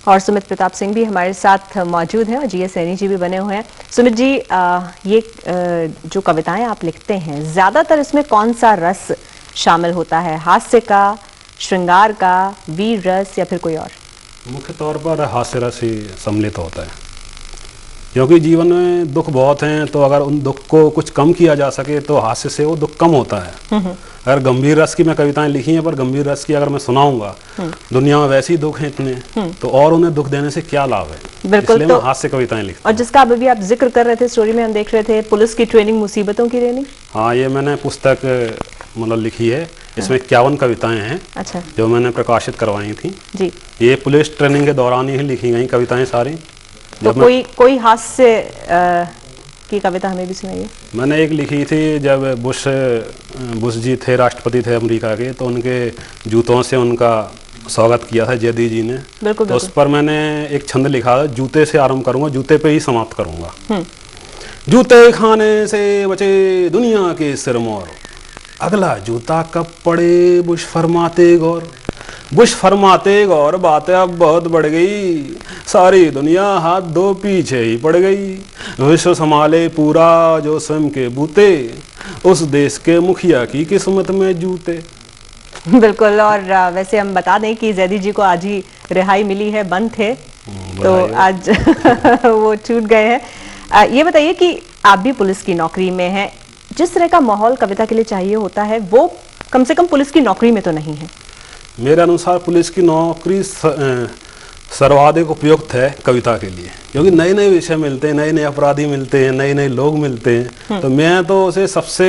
और सुमित प्रताप सिंह भी हमारे साथ मौजूद हैं और जीएस सैनी जी भी बने हुए हैं। सुमित जी, ये जो कविताएं आप लिखते हैं, ज्यादातर इसमें कौन सा रस शामिल होता है? हास्य का, श्रृंगार का, वीर रस या फिर कोई और? मुख्य तौर पर हास्य रस ही सम्मिलित होता है, क्योंकि जीवन में दुख बहुत हैं, तो अगर उन दुख को कुछ कम किया जा सके तो हास्य से वो दुख कम होता है। अगर गंभीर रस की मैं कविताएं लिखी हैं, पर गंभीर रस की अगर मैं सुनाऊंगा, दुनिया में वैसे ही दुख हैं इतने, तो और उन्हें दुख देने से क्या लाभ है। बिल्कुल, इसलिए मैं हास्य कविताएं लिखता हूं। और जिसका अभी आप जिक्र कर रहे थे, स्टोरी में हम देख रहे थे, पुलिस की ट्रेनिंग मुसीबतों की ट्रेनिंग। हाँ, ये मैंने पुस्तक मतलब लिखी है, इसमें 51 कविताएं हैं। अच्छा। जो मैंने प्रकाशित करवाई थी जी। ये पुलिस ट्रेनिंग के दौरान ही लिखी गई कविताएं सारी। तो कोई हास्य की कविता हमें भी सुनाइए। मैंने एक लिखी थी, जब बुश जी थे, राष्ट्रपति थे अमेरिका के, तो उनके जूतों से उनका स्वागत किया था जेदी जी ने। बिल्कुल, तो उस पर मैंने एक छंद लिखा था, जूते से आरंभ करूंगा, जूते पे ही समाप्त करूंगा। जूते खाने से बचे दुनिया के सिरमौर, अगला जूता कब पड़े बुश फरमाते गौर। बुश फरमाते गौर, बातें अब बहुत बढ़ गई, सारी दुनिया हाथ दो पीछे ही पड़ गई। विश्व संभाले पूरा जो स्वयं के बूते, उस देश के मुखिया की किस्मत में जूते। बिल्कुल। और वैसे हम बता दें कि जैदी जी को आज ही रिहाई मिली है, बंद थे तो आज वो छूट गए हैं। ये बताइए कि आप भी पुलिस की नौकरी में हैं, जिस तरह का माहौल कविता के लिए चाहिए होता है वो कम से कम पुलिस की नौकरी में तो नहीं है। मेरे अनुसार पुलिस की नौकरी सर्वाधिक उपयुक्त है कविता के लिए, क्योंकि नए नए विषय मिलते हैं, नए नए अपराधी मिलते हैं, नए नए लोग मिलते हैं। तो मैं तो उसे सबसे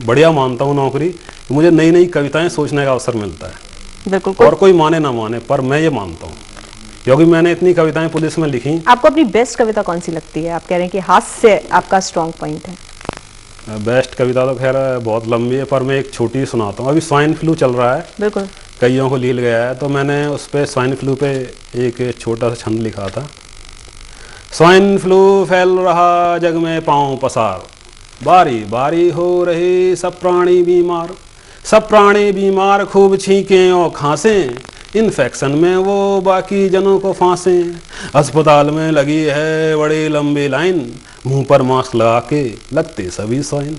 बढ़िया मानता हूँ नौकरी, मुझे नई नई कविताएं सोचने का अवसर मिलता है। बिल्कुल। और कोई माने ना माने, पर मैं ये मानता हूँ, क्योंकि मैंने इतनी कविताएं पुलिस में लिखी। आपको अपनी बेस्ट कविता कौन सी लगती है? आप कह रहे हैं कि हास्य आपका स्ट्रॉन्ग पॉइंट है। बेस्ट कविता तो खैर बहुत लंबी है, पर मैं एक छोटी सुनाता हूँ। अभी स्वाइन फ्लू चल रहा है, बिल्कुल, कईयों को लील गया है, तो मैंने उस पर स्वाइन फ्लू पे एक छोटा सा छंद लिखा था। स्वाइन फ्लू फैल रहा जग में पांव पसार, बारी बारी हो रहे सब प्राणी बीमार। सब प्राणी बीमार खूब छींकें और खांसें, इन्फेक्शन में वो बाकी जनों को फांसें। अस्पताल में लगी है बड़ी लंबी लाइन, मुंह पर मास्क लगा के लगते सभी स्वाइन।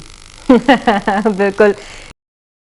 बिल्कुल।